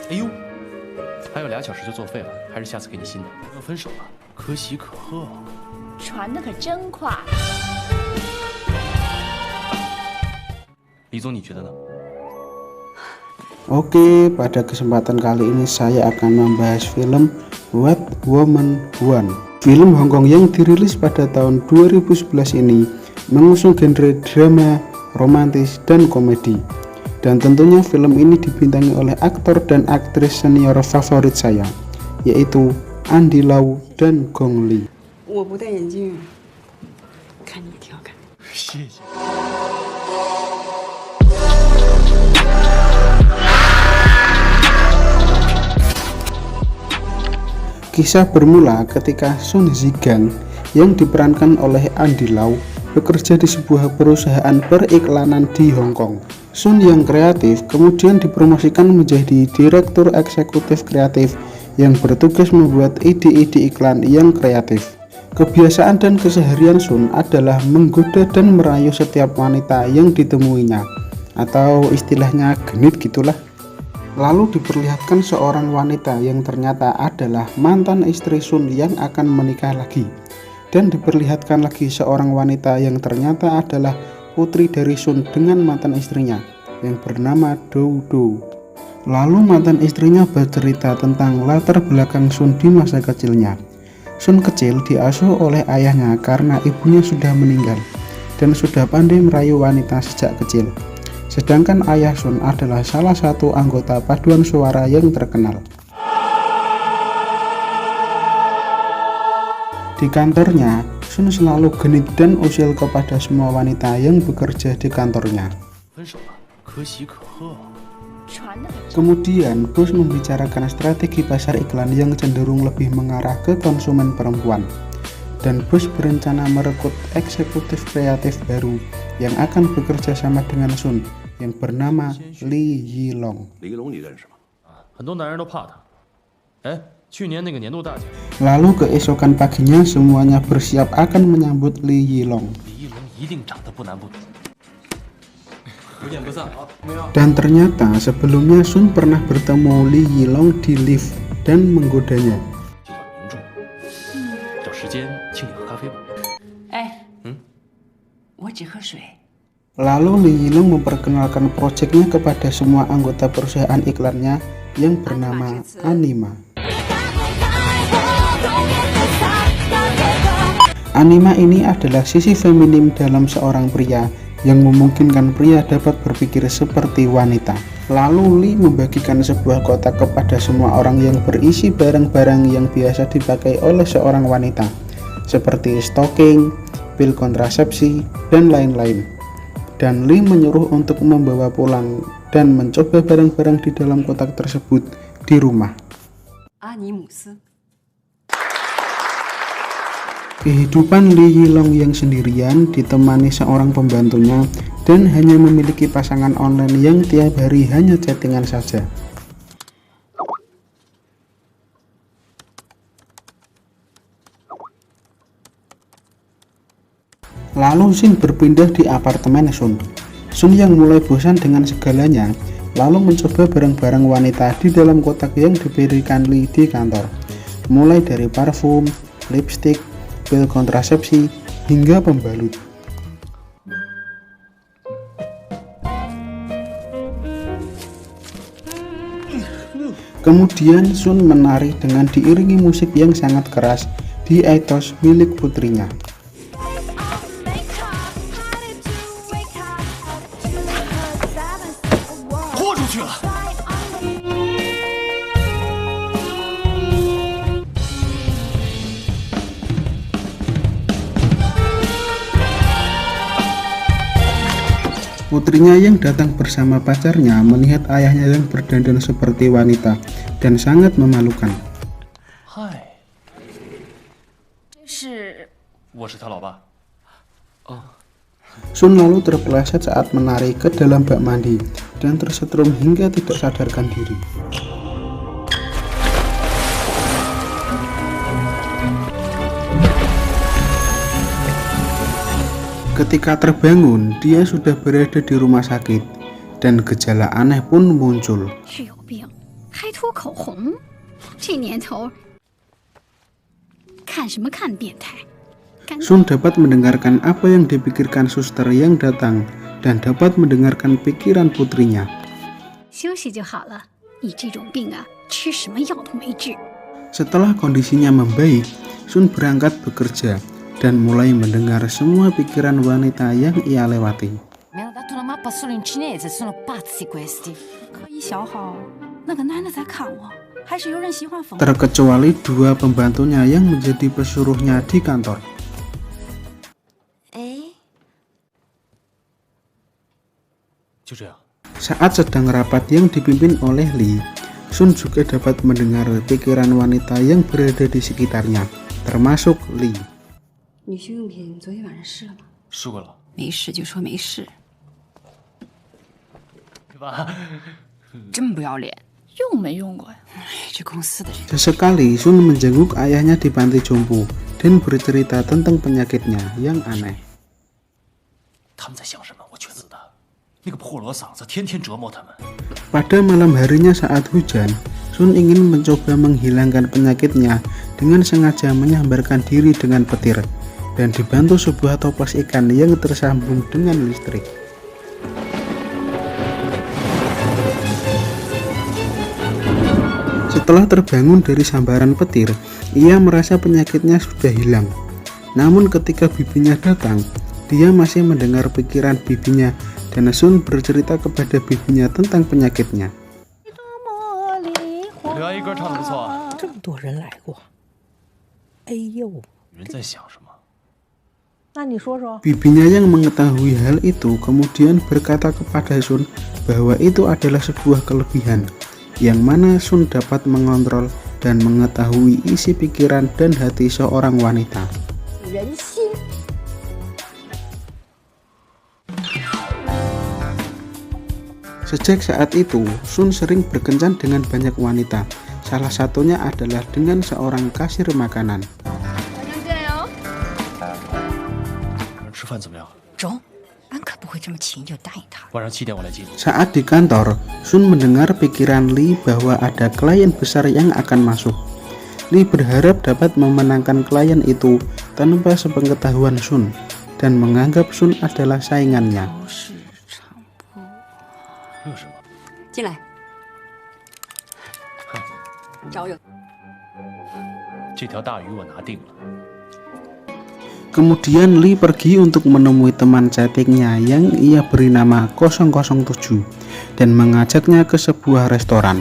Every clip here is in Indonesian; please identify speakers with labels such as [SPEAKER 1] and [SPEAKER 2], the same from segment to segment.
[SPEAKER 1] 哎呦，还有2小时就作废了，还是下次给你新的。要分手了，可喜可贺。
[SPEAKER 2] 传的可真快。
[SPEAKER 1] 李总，你觉得呢？
[SPEAKER 3] Oke, pada kesempatan kali ini saya akan membahas film What Woman Want. Film Hongkong yang dirilis pada tahun 2011 ini mengusung genre drama, romantis, dan komedi. Dan tentunya film ini dibintangi oleh aktor dan aktris senior favorit saya, yaitu Andy Lau dan Gong Li.
[SPEAKER 4] 我不戴眼镜，看你也挺好看。
[SPEAKER 1] 谢谢。
[SPEAKER 3] Kisah bermula ketika Sun Zigang yang diperankan oleh Andy Lau bekerja di sebuah perusahaan periklanan di Hong Kong. Sun yang kreatif kemudian dipromosikan menjadi direktur eksekutif kreatif yang bertugas membuat ide-ide iklan yang kreatif. Kebiasaan dan keseharian Sun adalah menggoda dan merayu setiap wanita yang ditemuinya, atau istilahnya genit gitulah. Lalu diperlihatkan seorang wanita yang ternyata adalah mantan istri Sun yang akan menikah lagi. Dan diperlihatkan lagi seorang wanita yang ternyata adalah putri dari Sun dengan mantan istrinya yang bernama Dou Dou. Lalu mantan istrinya bercerita tentang latar belakang Sun di masa kecilnya. Sun kecil diasuh oleh ayahnya karena ibunya sudah meninggal dan sudah pandai merayu wanita sejak kecil. Sedangkan ayah Sun adalah salah satu anggota paduan suara yang terkenal. Di kantornya, Sun selalu genit dan usil kepada semua wanita yang bekerja di kantornya. Kemudian, bos membicarakan strategi pasar iklan yang cenderung lebih mengarah ke konsumen perempuan. Dan bos berencana merekrut eksekutif kreatif baru yang akan bekerja sama dengan Sun yang bernama Li Yilong. Lalu keesokan paginya semuanya bersiap akan menyambut Li Yilong. Dan ternyata sebelumnya Sun pernah bertemu Li Yilong di lift dan menggodanya. Lalu Li Yilong memperkenalkan proyeknya kepada semua anggota perusahaan iklannya yang bernama Anima. Anima ini adalah sisi feminim dalam seorang pria yang memungkinkan pria dapat berpikir seperti wanita. Lalu Li membagikan sebuah kotak kepada semua orang yang berisi barang-barang yang biasa dipakai oleh seorang wanita, seperti stocking, pil kontrasepsi, dan lain-lain. Dan Li menyuruh untuk membawa pulang dan mencoba barang-barang di dalam kotak tersebut di rumah. Kehidupan Li Yilong yang sendirian ditemani seorang pembantunya dan hanya memiliki pasangan online yang tiap hari hanya chattingan saja. Lalu Sin berpindah di apartemen Sun. Sun yang mulai bosan dengan segalanya, lalu mencoba barang-barang wanita di dalam kotak yang diberikan Li di kantor. Mulai dari parfum, lipstik, pil kontrasepsi, hingga pembalut. Kemudian Sun menari dengan diiringi musik yang sangat keras di etos milik putrinya. Putrinya yang datang bersama pacarnya melihat ayahnya yang berdandan seperti wanita dan sangat memalukan.
[SPEAKER 1] Hai,
[SPEAKER 3] Sun lalu terpeleset saat menari ke dalam bak mandi dan tersetrum hingga tidak sadarkan diri. Ketika terbangun, dia sudah berada di rumah sakit dan gejala aneh pun muncul.
[SPEAKER 5] 涂口红，这年头看什么看变态？
[SPEAKER 3] Sun dapat mendengarkan apa yang dipikirkan suster yang datang dan dapat mendengarkan pikiran putrinya.
[SPEAKER 5] 休息就好了，你这种病啊，吃什么药都没治。
[SPEAKER 3] Setelah kondisinya membaik, Sun berangkat bekerja dan mulai mendengar semua pikiran wanita yang ia lewati.
[SPEAKER 6] Mi hanno dato una mappa solo in cinese, sono pazzi questi.
[SPEAKER 4] 课一小好，那个男的在看我，还是有人喜欢冯。
[SPEAKER 3] Terkecuali dua pembantunya yang menjadi pesuruhnya di kantor.
[SPEAKER 1] 就这样。
[SPEAKER 3] Saat sedang rapat yang dipimpin oleh Lee, Sun juga dapat mendengar pikiran wanita yang berada di sekitarnya, termasuk Lee.
[SPEAKER 4] 女性用品昨天晚上试了吗？
[SPEAKER 1] 试过了，
[SPEAKER 4] 没试就说没试，
[SPEAKER 1] 是吧？
[SPEAKER 4] 真不要脸！
[SPEAKER 2] 用没用过呀？
[SPEAKER 4] 哎，这公司的人。
[SPEAKER 3] Sesekali Sun menjenguk ayahnya di panti jompo dan bercerita tentang penyakitnya yang aneh.
[SPEAKER 1] 他们在想什么？我全知道。那个破锣嗓子天天折磨他们。
[SPEAKER 3] Pada malam harinya saat hujan, Sun ingin mencoba menghilangkan penyakitnya dengan sengaja menyambarkan diri dengan petir dan dibantu sebuah toples ikan yang tersambung dengan listrik. Setelah terbangun dari sambaran petir, ia merasa penyakitnya sudah hilang. Namun ketika bibinya datang, dia masih mendengar pikiran bibinya dan Sun bercerita kepada bibinya tentang penyakitnya.
[SPEAKER 1] 刘阿姨歌唱的不错啊。
[SPEAKER 7] 这么多人来过，哎呦，
[SPEAKER 1] 你们在想什么？
[SPEAKER 7] 那你说说，
[SPEAKER 3] Bibinya yang mengetahui hal itu kemudian berkata kepada Sun bahwa itu adalah sebuah kelebihan, yang mana Sun dapat mengontrol dan mengetahui isi pikiran dan hati seorang wanita.
[SPEAKER 7] 人心。
[SPEAKER 3] Sejak saat itu, Sun sering berkencan dengan banyak wanita. Salah satunya adalah dengan seorang kasir makanan.
[SPEAKER 1] 吃饭怎么样？
[SPEAKER 4] 中，俺可不会这么轻易就答应他。
[SPEAKER 1] 晚上7点我来接你。
[SPEAKER 3] Saat di kantor, Sun mendengar pikiran Lee bahwa ada klien besar yang akan masuk. Lee berharap dapat memenangkan klien itu tanpa sepengetahuan Sun dan menganggap Sun adalah saingannya.
[SPEAKER 1] 热什么？
[SPEAKER 4] 进来，找有。
[SPEAKER 1] 这条大鱼我拿定了。
[SPEAKER 3] Kemudian Lee pergi untuk menemui teman chattingnya yang ia beri nama 007 dan mengajaknya ke sebuah restoran.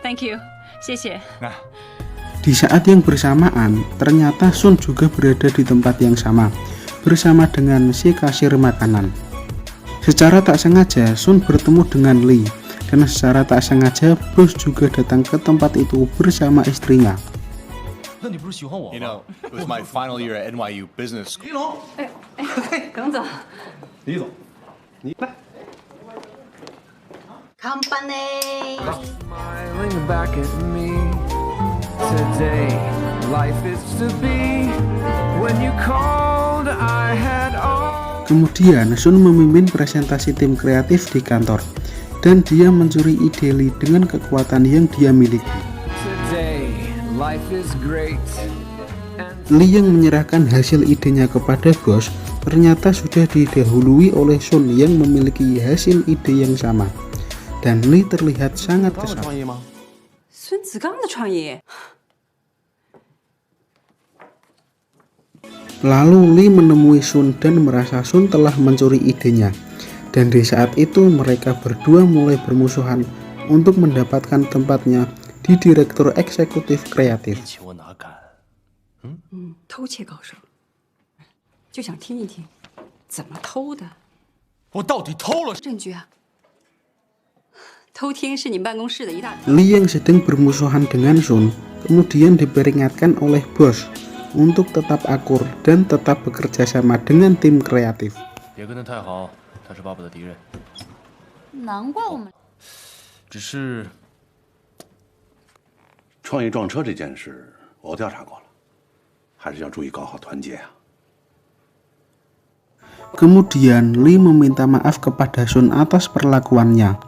[SPEAKER 4] Thank you，谢谢。
[SPEAKER 3] Di saat yang bersamaan, ternyata Sun juga berada di tempat yang sama bersama dengan si kasir makanan. Secara tak sengaja, Sun bertemu dengan Lee dan secara tak sengaja bos juga datang ke tempat itu bersama istrinya.
[SPEAKER 1] 那你不是喜欢我
[SPEAKER 8] You
[SPEAKER 1] 吗？
[SPEAKER 8] know, it was my final year at NYU Business School.
[SPEAKER 1] 李总，
[SPEAKER 4] 耿总，
[SPEAKER 1] 李总，你来。
[SPEAKER 9] Smiling back at me today. Life is to be. When you called, I had all.
[SPEAKER 3] Kemudian Sun memimpin presentasi tim kreatif di kantor dan dia mencuri ide Lee dengan kekuatan yang dia miliki.
[SPEAKER 9] Today, life is great.
[SPEAKER 3] Lee yang menyerahkan hasil idenya kepada bos ternyata sudah didahului oleh Sun yang memiliki hasil ide yang sama dan Lee terlihat sangat kesal.
[SPEAKER 4] 孙子刚的创业。
[SPEAKER 3] Lalu Lee menemui Sun dan merasa Sun telah mencuri idenya. Dan di saat itu mereka berdua mulai bermusuhan untuk mendapatkan tempatnya di direktur eksekutif kreatif.
[SPEAKER 1] 比起我哪敢？
[SPEAKER 4] 偷窃高手，就想听一听怎么偷的，
[SPEAKER 1] 我到底偷了？
[SPEAKER 4] 证据啊。偷听是你们办公室的一大。
[SPEAKER 3] Lee yang sedang bermusuhan dengan Sun kemudian diperingatkan oleh bos untuk tetap akur dan tetap bekerja sama dengan tim kreatif.
[SPEAKER 1] 别跟他太好，他是爸爸的敌人。
[SPEAKER 2] 难怪我们
[SPEAKER 1] 只是
[SPEAKER 10] 创业撞车这件事，我调查过了，还是要注意搞好团结啊。
[SPEAKER 3] Kemudian Lee meminta maaf kepada Sun atas perlakuannya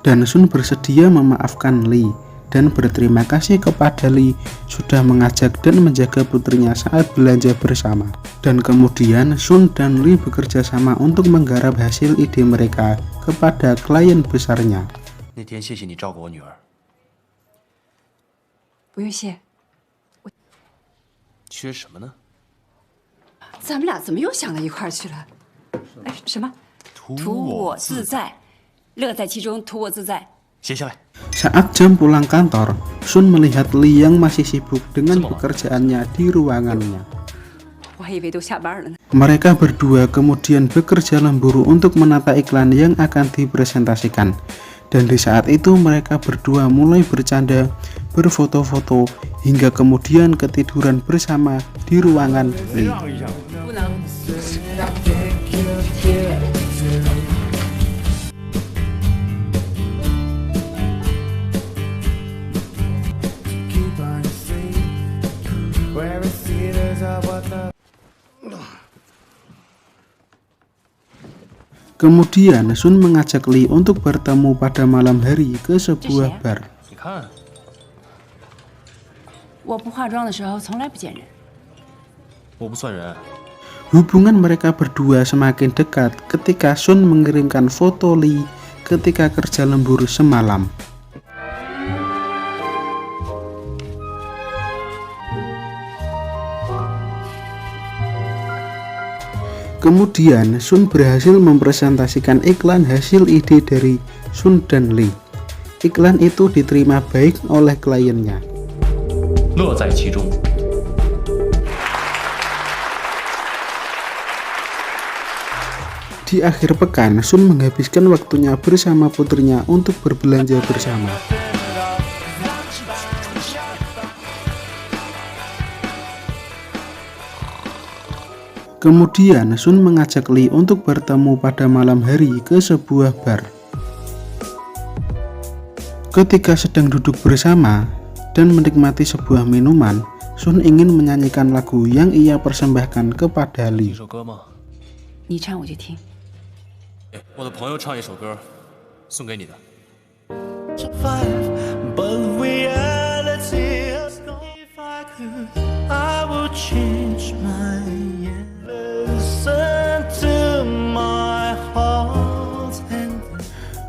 [SPEAKER 3] dan Sun bersedia memaafkan Lee dan berterima kasih kepada Lee sudah mengajak dan menjaga putrinya saat belanja bersama. Dan kemudian Sun dan Lee bekerja sama untuk menggarap hasil ide mereka kepada klien besarnya.
[SPEAKER 1] 那天谢谢你照顾我女儿。
[SPEAKER 4] 不用谢。
[SPEAKER 1] 缺什么呢？
[SPEAKER 4] 咱们俩怎么又想到一块儿去了？哎，什么？
[SPEAKER 1] 图我自在，
[SPEAKER 4] 乐在其中，图我自在。
[SPEAKER 1] 写下来。
[SPEAKER 3] Saat jam pulang kantor, Sun melihat Lee yang masih sibuk dengan pekerjaannya di ruangannya.
[SPEAKER 4] 我还以为都下班了呢。
[SPEAKER 3] Mereka berdua kemudian bekerja lemburu untuk menata iklan yang akan dipresentasikan. Dan di saat itu mereka berdua mulai bercanda, berfoto-foto, hingga kemudian ketiduran bersama di ruangan Lee. Kemudian Sun mengajak Lee untuk bertemu pada malam hari ke sebuah bar.
[SPEAKER 1] 你看，
[SPEAKER 6] 我不化妆的时候从来不见人。
[SPEAKER 1] 我不算人。
[SPEAKER 3] Hubungan mereka berdua semakin dekat ketika Sun mengirimkan foto Lee ketika kerja lembur semalam. Kemudian Sun berhasil mempresentasikan iklan hasil ide dari Sun dan Lee. Iklan itu diterima baik oleh kliennya.
[SPEAKER 1] 乐在其中。
[SPEAKER 3] Di akhir pekan, Sun menghabiskan waktunya bersama putrinya untuk berbelanja bersama. Kemudian Sun mengajak Lee untuk bertemu pada malam hari ke sebuah bar. Ketika sedang duduk bersama dan menikmati sebuah minuman, Sun ingin menyanyikan lagu yang ia persembahkan kepada Lee.
[SPEAKER 1] 一首歌吗？
[SPEAKER 6] 你唱我就听。
[SPEAKER 1] 我的朋友唱一首歌，送给你的。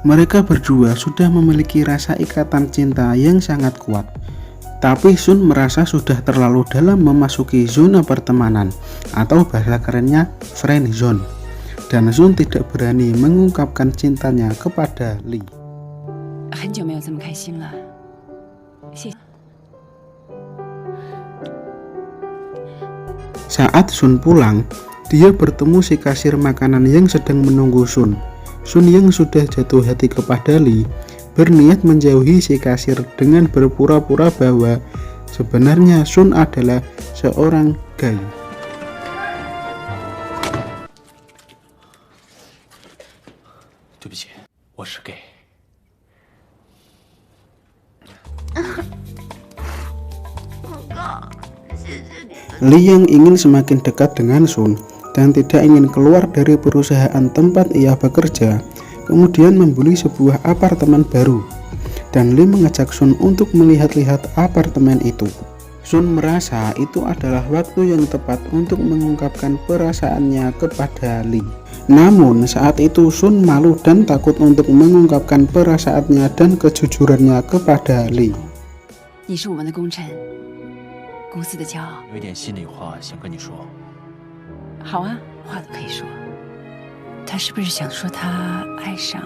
[SPEAKER 3] Mereka berdua sudah memiliki rasa ikatan cinta yang sangat kuat. Tapi Sun merasa sudah terlalu dalam memasuki zona pertemanan atau bahasa kerennya friend zone. Dan Sun tidak berani mengungkapkan cintanya kepada Lee.
[SPEAKER 6] 很久没有这么开心了，谢谢。
[SPEAKER 3] Saat Sun pulang, dia bertemu si kasir makanan yang sedang menunggu Sun. Sun yang sudah jatuh hati kepada Lee berniat menjauhi si kasir dengan berpura-pura bahwa sebenarnya Sun adalah seorang gay. Lee yang ingin semakin dekat dengan Sun dan tidak ingin keluar dari perusahaan tempat ia bekerja, kemudian membeli sebuah apartemen baru. Dan Lee mengajak Sun untuk melihat-lihat apartemen itu. Sun merasa itu adalah waktu yang tepat untuk mengungkapkan perasaannya kepada Lee. Namun saat itu Sun malu dan takut untuk mengungkapkan perasaannya dan kejujurannya kepada Lee.
[SPEAKER 6] 你是我们的功臣，公司的骄傲。
[SPEAKER 1] 有一点心里话想跟你说。
[SPEAKER 6] 好啊，话都可以说。他是不是想说他爱上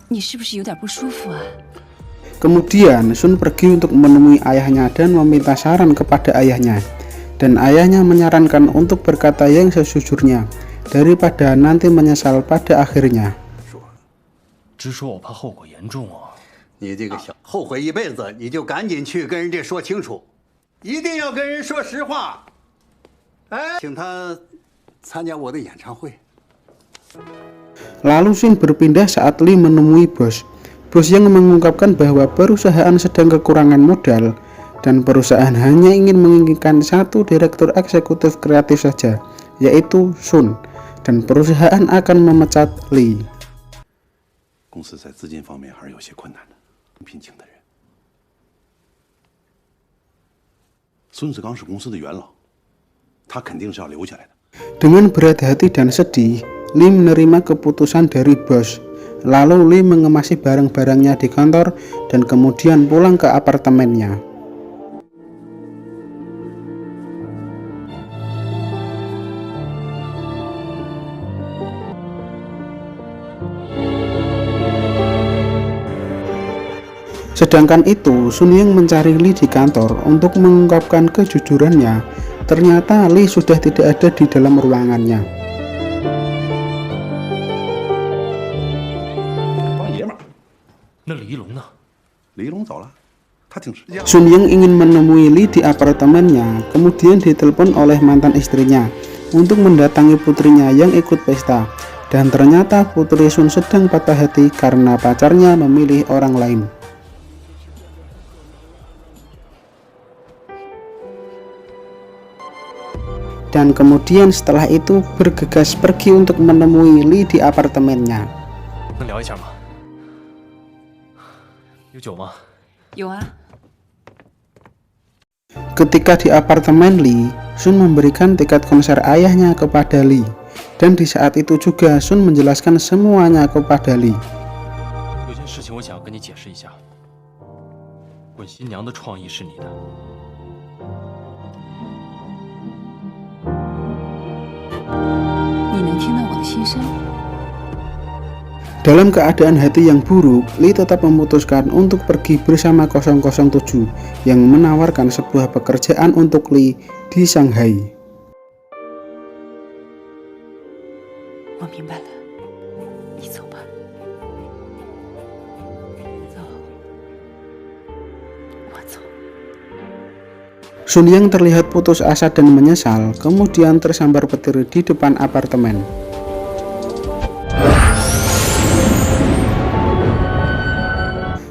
[SPEAKER 6] 你？是不是有点不舒服啊？
[SPEAKER 3] Kemudian Sun pergi untuk menemui ayahnya dan meminta saran kepada ayahnya. Dan ayahnya menyarankan untuk berkata yang sejujurnya daripada nanti menyesal pada akhirnya.
[SPEAKER 1] 直说我怕后果严重啊！
[SPEAKER 10] 你这个小后悔一辈子，你就赶紧去跟人家说清楚，一定要跟人说实话。 请他参加我的演唱会。
[SPEAKER 3] Lalu Sun berpindah saat Lee menemui bos. Bos yang mengungkapkan bahwa perusahaan sedang kekurangan modal dan perusahaan hanya ingin menginginkan satu direktur eksekutif kreatif saja, yaitu Sun, dan perusahaan akan memecat Lee.
[SPEAKER 11] 公司在资金方面还是有些困难的，聘请的人。孙子刚是公司的元老，他肯定是要留下来的。
[SPEAKER 3] Dengan berat hati dan sedih, Lee menerima keputusan dari bos. Lalu Lee mengemasi barang-barangnya di kantor dan kemudian pulang ke apartemennya. Sedangkan itu, Sun Yang mencari Lee di kantor untuk mengungkapkan kejujurannya. Ternyata Lee sudah tidak ada di dalam ruangannya. Sun Yang ingin menemui Lee di apartemennya, kemudian ditelepon oleh mantan istrinya untuk mendatangi putrinya yang ikut pesta. Dan ternyata putri Sun sedang patah hati karena pacarnya memilih orang lain. Dan kemudian setelah itu bergegas pergi untuk menemui Lee di apartemennya. Ketika di apartemen Lee, Sun memberikan tiket konser ayahnya kepada Lee. Dan di saat itu juga Sun menjelaskan semuanya kepada Lee. Dalam keadaan hati yang buruk, Lee tetap memutuskan untuk pergi bersama 007 yang menawarkan sebuah pekerjaan untuk Lee di Shanghai. Sun Yang terlihat putus asa dan menyesal, kemudian tersambar petir di depan apartemen.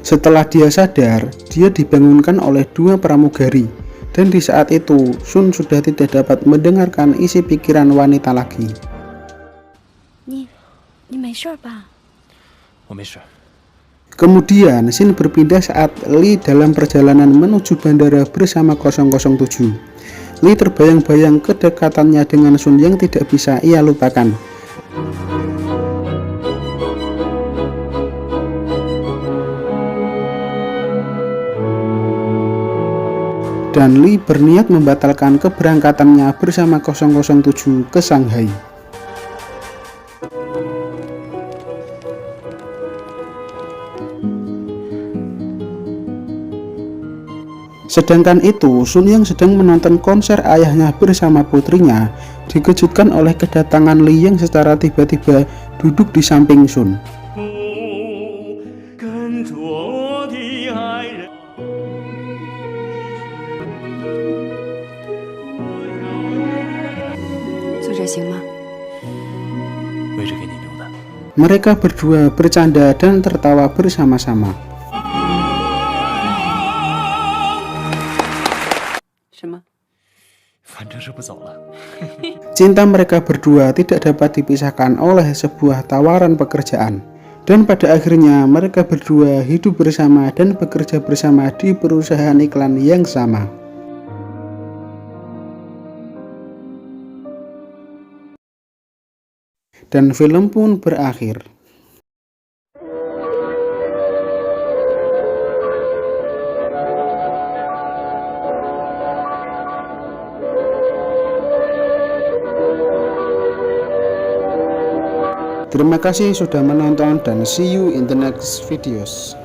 [SPEAKER 3] Setelah dia sadar, dia dibangunkan oleh dua pramugari, dan di saat itu Sun sudah tidak dapat mendengarkan isi pikiran wanita lagi. Kemudian scene berpindah saat Lee dalam perjalanan menuju bandara bersama 007. Lee terbayang-bayang kedekatannya dengan Sun yang tidak bisa ia lupakan. Dan Lee berniat membatalkan keberangkatannya bersama 007 ke Shanghai. Sedangkan itu, Sun Yang sedang menonton konser ayahnya bersama putrinya, dikejutkan oleh kedatangan Lee yang secara tiba-tiba duduk di samping Sun. Mereka berdua bercanda dan tertawa bersama-sama. Cinta mereka berdua tidak dapat dipisahkan oleh sebuah tawaran pekerjaan. Dan pada akhirnya mereka berdua hidup bersama dan bekerja bersama di perusahaan iklan yang sama. Dan film pun berakhir. Terima kasih sudah menonton dan see you in the next videos.